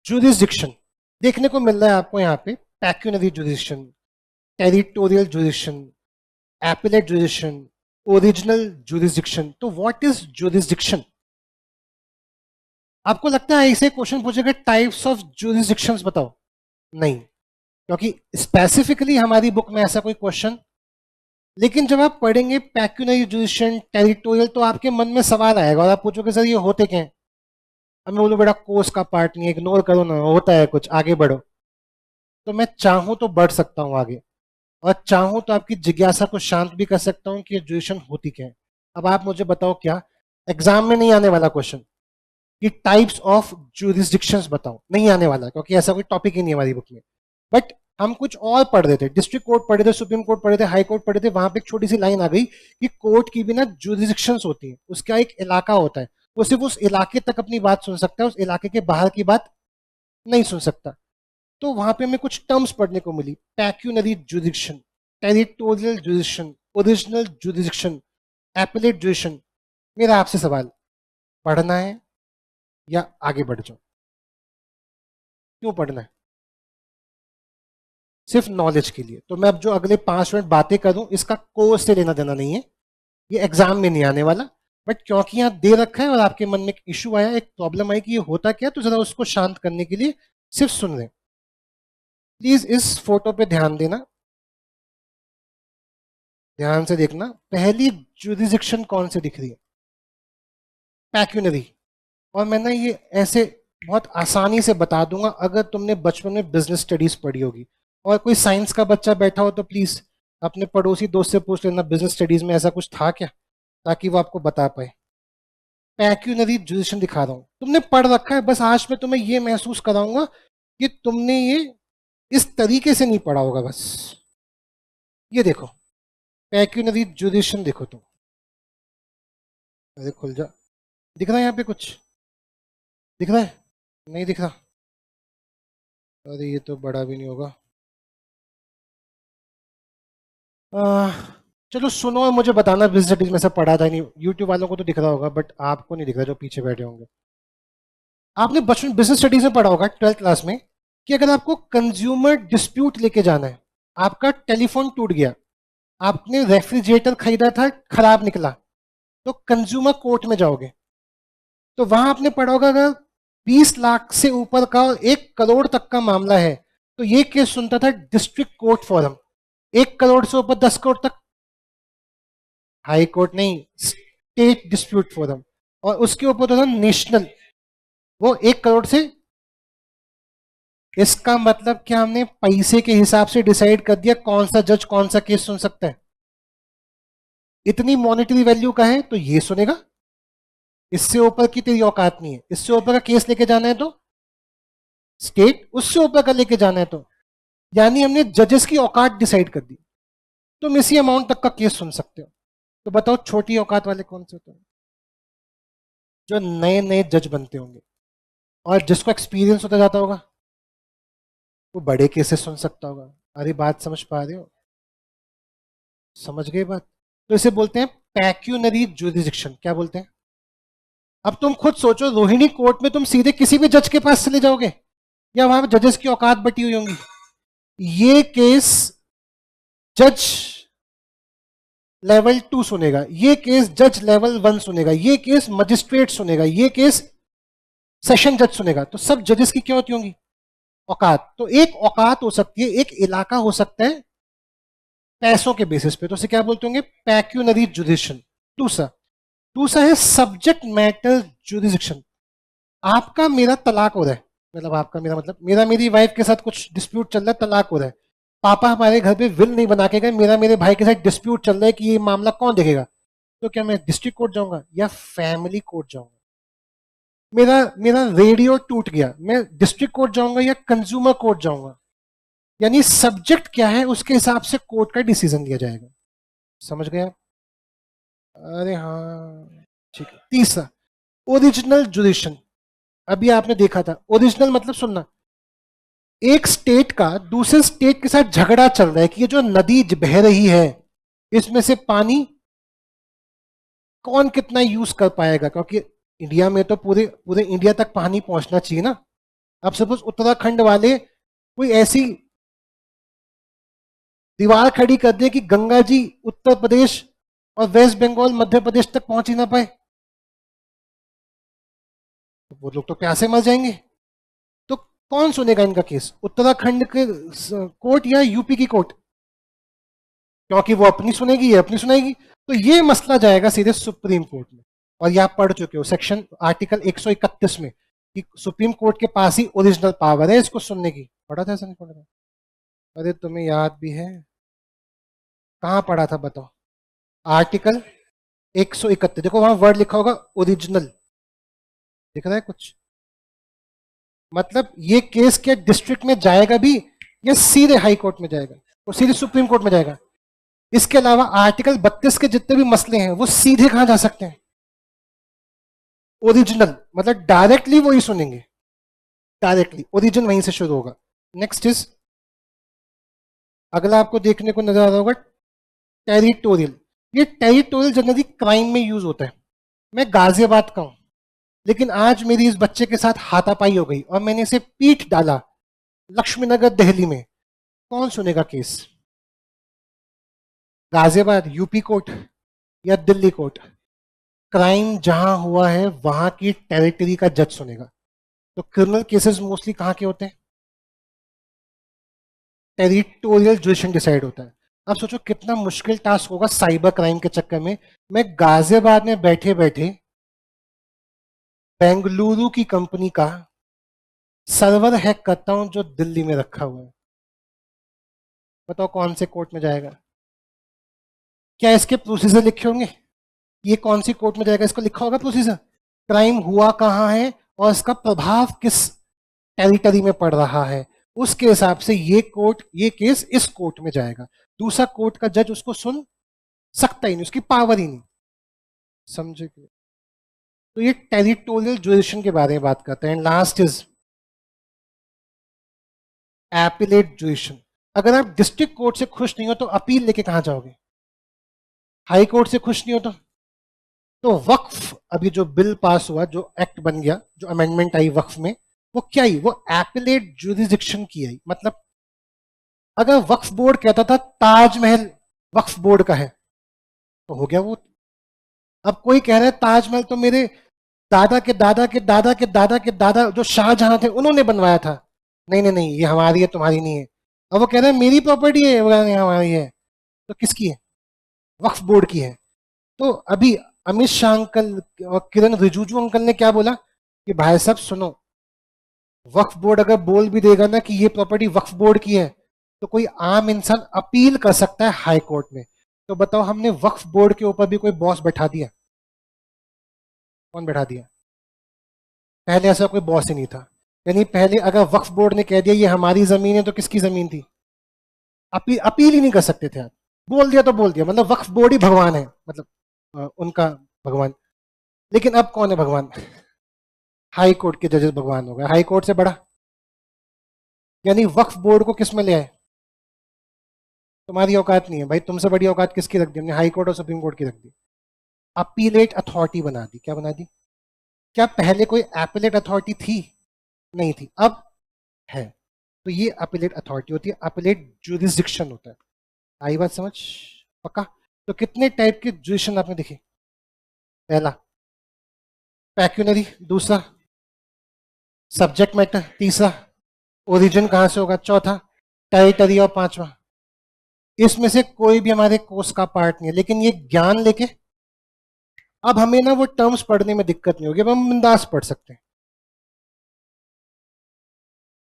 Jurisdiction देखने को मिल रहा है आपको यहाँ पे, pecuniary jurisdiction, territorial jurisdiction, appellate jurisdiction, original jurisdiction. तो व्हाट इज जुरिस्डिक्शन? आपको लगता है ऐसे क्वेश्चन पूछेगा टाइप्स ऑफ जुरिस्डिक्शंस बताओ? नहीं, क्योंकि स्पेसिफिकली हमारी बुक में ऐसा कोई क्वेश्चन, लेकिन जब आप पढ़ेंगे पैक्यूनरी जुरिस्डिक्शन, टेरिटोरियल, तो आपके मन में सवाल आएगा और आप पूछोगे सर ये होते क्या हैं? अब मैं बोलूँ बेटा कोर्स का पार्ट नहीं है, इग्नोर करो ना, होता है कुछ, आगे बढ़ो। तो मैं चाहूं तो बढ़ सकता हूं आगे, और चाहूं तो आपकी जिज्ञासा को शांत भी कर सकता हूं कि ये जुरिस्डिक्शन होती क्या है। अब आप मुझे बताओ, क्या एग्जाम में नहीं आने वाला क्वेश्चन कि टाइप्स ऑफ जुरिस्डिक्शंस बताओ? नहीं आने वाला, क्योंकि ऐसा कोई टॉपिक ही नहीं है हमारी बुक में। बट हम कुछ और पढ़ रहे थे, डिस्ट्रिक्ट कोर्ट पढ़े थे, सुप्रीम कोर्ट पढ़े थे, हाई कोर्ट पढ़े थे। वहां पे एक छोटी सी लाइन आ गई कि कोर्ट की भी ना जुरिस्डिक्शंस होती है, उसका एक इलाका होता है, वो सिर्फ उस इलाके तक अपनी बात सुन सकता है, उस इलाके के बाहर की बात नहीं सुन सकता। तो वहां पे हमें कुछ टर्म्स पढ़ने को मिली, pecuniary jurisdiction, territorial jurisdiction, original jurisdiction, appellate jurisdiction. मेरा आपसे सवाल, पढ़ना है या आगे बढ़ जाओ? क्यों पढ़ना है? सिर्फ नॉलेज के लिए। तो मैं अब जो अगले 5 मिनट बातें करूं, इसका कोर्स से लेना देना नहीं है, ये एग्जाम में नहीं आने वाला। बट क्योंकि यहाँ दे रखा है और आपके मन में एक इशू आया, एक प्रॉब्लम आई कि ये होता क्या, तो जरा उसको शांत करने के लिए सिर्फ सुन रहे। प्लीज इस फोटो पे ध्यान देना, ध्यान से देखना। पहली जुरिस्डिक्शन कौन सी दिख रही है? पैक्यूनरी। और मैं ना ये ऐसे बहुत आसानी से बता दूंगा, अगर तुमने बचपन में बिजनेस स्टडीज पढ़ी होगी। और कोई साइंस का बच्चा बैठा हो तो प्लीज अपने पड़ोसी दोस्त से पूछ लेना बिजनेस स्टडीज में ऐसा कुछ था क्या, ताकि वो आपको बता पाए। पैक्यूनरी जुरिस्डिक्शन दिखा रहा हूं, तुमने पढ़ रखा है, बस आज मैं तुम्हें ये महसूस कराऊंगा कि तुमने ये इस तरीके से नहीं पढ़ा होगा। बस ये देखो, पैक्यूनरी जुरिस्डिक्शन देखो तुम। अरे खुल जा, दिख रहा है यहाँ पे कुछ? दिख रहा है? नहीं दिख रहा? अरे ये तो बड़ा भी नहीं होगा। चलो सुनो और मुझे बताना बिजनेस स्टडीज में से पढ़ा था नहीं। यूट्यूब वालों को तो दिख रहा होगा, बट आपको नहीं दिख रहा जो पीछे बैठे होंगे। आपने बचपन बिजनेस स्टडीज में पढ़ा होगा 12th क्लास में कि अगर आपको कंज्यूमर डिस्प्यूट लेके जाना है, आपका टेलीफोन टूट गया, आपने रेफ्रिजरेटर खरीदा था, खराब निकला, तो कंज्यूमर कोर्ट में जाओगे। तो वहां आपने पढ़ा होगा अगर 20 लाख से ऊपर का और 1 करोड़ तक का मामला है, तो ये केस सुनता था डिस्ट्रिक्ट कोर्ट फोरम। 1 करोड़ से ऊपर 10 करोड़ तक हाई कोर्ट नहीं, स्टेट डिस्प्यूट फोरम। और उसके ऊपर तो था नेशनल, वो 1 करोड़ से। इसका मतलब क्या, हमने पैसे के हिसाब से डिसाइड कर दिया कौन सा जज कौन सा केस सुन सकता है। इतनी मॉनेटरी वैल्यू का है तो ये सुनेगा, इससे ऊपर की तेरी औकात नहीं है। इससे ऊपर का केस लेके जाना है तो स्टेट, उससे ऊपर का लेके जाना है तो, यानी हमने जजेस की औकात डिसाइड कर दी। तुम इसी अमाउंट तक का केस सुन सकते हो। तो बताओ छोटी औकात वाले कौन से होते हैं? जो नए नए जज बनते होंगे और जिसको एक्सपीरियंस होता जाता होगा, वो बड़े केसेस सुन सकता होगा। अरे बात समझ पा रहे हो? समझ गए बात? तो इसे बोलते हैं पैक्यूनरी जुरिस्डिक्शन। क्या बोलते हैं? अब तुम खुद सोचो, रोहिणी कोर्ट में तुम सीधे किसी भी जज के पास चले जाओगे या वहां पे जजेस की औकात बटी हुई होंगी? ये केस जज लेवल 2 सुनेगा, ये केस जज लेवल 1 सुनेगा, ये केस मजिस्ट्रेट सुनेगा, ये केस सेशन जज सुनेगा। तो सब जजेस की क्या होती होंगी? औकात। तो एक औकात हो सकती है, एक इलाका हो सकता है पैसों के बेसिस पे, तो उसे क्या बोलते होंगे? पैक्यूनरी जुरिस्डिक्शन। दूसरा दूसरा है सब्जेक्ट मैटर जुरिस्डिक्शन। आपका मेरा तलाक हो रहा है, मतलब आपका मेरा मतलब मेरा मेरी वाइफ के साथ कुछ डिस्प्यूट चल रहा है, तलाक हो रहा है। पापा हमारे घर पे विल नहीं बना के गए, मेरा मेरे भाई के साथ डिस्प्यूट चल रहा है कि ये मामला कौन देखेगा। तो क्या मैं डिस्ट्रिक्ट कोर्ट जाऊंगा या फैमिली कोर्ट जाऊंगा? मेरा मेरा रेडियो टूट गया, मैं डिस्ट्रिक्ट कोर्ट जाऊंगा या कंज्यूमर कोर्ट जाऊंगा? यानी सब्जेक्ट क्या है उसके हिसाब से कोर्ट का डिसीजन लिया जाएगा। समझ गए आप? अरे हाँ, ठीक है। तीसरा ओरिजिनल जुरिस्डिक्शन। अभी आपने देखा था ओरिजिनल मतलब, सुनना, एक स्टेट का दूसरे स्टेट के साथ झगड़ा चल रहा है कि ये जो नदी बह रही है इसमें से पानी कौन कितना यूज कर पाएगा, क्योंकि इंडिया में तो पूरे पूरे इंडिया तक पानी पहुंचना चाहिए ना। अब सपोज उत्तराखंड वाले कोई ऐसी दीवार खड़ी कर दे कि गंगा जी उत्तर प्रदेश और वेस्ट बंगाल मध्य प्रदेश तक पहुंच ही ना पाए, तो वो लोग तो प्यासे मर जाएंगे। तो कौन सुनेगा इनका केस, उत्तराखंड के कोर्ट या यूपी की कोर्ट? क्योंकि वो अपनी सुनेगी, ये अपनी सुनाएगी। तो ये मसला जाएगा सीधे सुप्रीम कोर्ट में। और ये आप पढ़ चुके हो सेक्शन आर्टिकल 131 में कि सुप्रीम कोर्ट के पास ही ओरिजिनल पावर है इसको सुनने की। पढ़ा था ऐसा, नहीं पढ़ा था? अरे तुम्हें याद भी है, कहाँ पढ़ा था बताओ? आर्टिकल 131, देखो वहां वर्ड लिखा होगा ओरिजिनल, दिख रहा है कुछ? मतलब ये केस क्या डिस्ट्रिक्ट में जाएगा भी या सीधे हाई कोर्ट में जाएगा, वो सीधे सुप्रीम कोर्ट में जाएगा। इसके अलावा आर्टिकल 32 के जितने भी मसले हैं वो सीधे कहां जा सकते हैं? ओरिजिनल, मतलब डायरेक्टली वही सुनेंगे, डायरेक्टली ओरिजिन वहीं से शुरू होगा। नेक्स्ट इज, अगला आपको देखने को नजर आ रहा होगा टेरिटोरियल। ये टेरिटोरियल जनरली क्राइम में यूज होता है। मैं गाजियाबाद का हूं, लेकिन आज मेरी इस बच्चे के साथ हाथापाई हो गई और मैंने इसे पीट डाला लक्ष्मीनगर दिल्ली में, कौन सुनेगा केस? गाजियाबाद यूपी कोर्ट या दिल्ली कोर्ट? क्राइम जहां हुआ है वहां की टेरिटरी का जज सुनेगा। तो क्रिमिनल केसेस मोस्टली कहां के होते हैं? टेरिटोरियल जुडिशन डिसाइड होता है। अब सोचो कितना मुश्किल टास्क होगा साइबर क्राइम के चक्कर में, मैं गाजियाबाद में बैठे बैठे बेंगलुरु की कंपनी का सर्वर हैक करता हूं जो दिल्ली में रखा हुआ है। बताओ कौन से कोर्ट में जाएगा? क्या इसके प्रोसीजर लिखे होंगे? ये कौन सी कोर्ट में जाएगा, इसको लिखा होगा प्रोसीजर, क्राइम हुआ कहां है और इसका प्रभाव किस टेरिटरी में पड़ रहा है, उसके हिसाब से ये कोर्ट, ये केस इस कोर्ट में जाएगा। दूसरा कोर्ट का जज उसको सुन सकता ही नहीं, उसकी पावर ही नहीं, समझे? तो ये टेरिटोरियल जुडिशन के बारे में बात करते हैं। Last is appellate जुडिशन। अगर आप डिस्ट्रिक्ट कोर्ट से खुश नहीं हो तो अपील लेके कहां जाओगे? हाई कोर्ट से खुश नहीं हो तो वक्फ, अभी जो बिल पास हुआ, जो एक्ट बन गया, जो अमेंडमेंट आई वक्फ में, वो क्या आई? वो एपिलेट जुरिडिक्शन की आई। मतलब अगर वक्फ बोर्ड कहता था ताजमहल वक्फ बोर्ड का है तो हो गया वो। अब कोई कह रहा है ताजमहल तो मेरे दादा के दादा के दादा के दादा के दादा जो शाहजहां थे उन्होंने बनवाया था, नहीं नहीं नहीं, ये हमारी है तुम्हारी नहीं है। अब वो कह रहे हैं मेरी प्रॉपर्टी है, वो हमारी है। तो किसकी है? वक्फ बोर्ड की है। तो अभी अमित शाह अंकल और किरण रिजिजू अंकल ने क्या बोला कि भाई साहब सुनो, वक्फ बोर्ड अगर बोल भी देगा ना कि ये प्रॉपर्टी वक्फ बोर्ड की है, तो कोई आम इंसान अपील कर सकता है हाई कोर्ट में। तो बताओ हमने वक्फ बोर्ड के ऊपर भी कोई बॉस बैठा दिया? कौन बैठा दिया? पहले ऐसा कोई बॉस ही नहीं था। यानी पहले अगर वक्फ बोर्ड ने कह दिया ये हमारी जमीन है तो किसकी जमीन थी? अपील ही नहीं कर सकते थे आप, बोल दिया तो बोल दिया। मतलब वक्फ बोर्ड ही भगवान है, मतलब उनका भगवान। लेकिन अब कौन है भगवान? हाई कोर्ट के जजेस भगवान हो गए, हाई कोर्ट से बड़ा। यानी वक्फ बोर्ड को किस में ले आए? तुम्हारी औकात नहीं है भाई, तुमसे बड़ी औकात किसकी रख दी हमने? हाई कोर्ट और सुप्रीम कोर्ट की रख दी। अपीलेट अथॉरिटी बना दी। क्या बना दी? क्या पहले कोई अपीलेट अथॉरिटी थी? नहीं थी, अब है। तो ये अपीलेट अथॉरिटी होती है, अपीलेट जुरिस्डिक्शन होता है। आई बात समझ? पक्का? तो कितने टाइप के जुरिस्डिक्शन आपने देखे? पहला पैक्यूनरी, दूसरा सब्जेक्ट मैटर, तीसरा ओरिजिन कहां से होगा, चौथा टेरिटरी और पांचवा। इसमें से कोई भी हमारे कोर्स का पार्ट नहीं है, लेकिन ये ज्ञान लेके अब हमें ना वो टर्म्स पढ़ने में दिक्कत नहीं होगी, अब हम बिंदास पढ़ सकते हैं।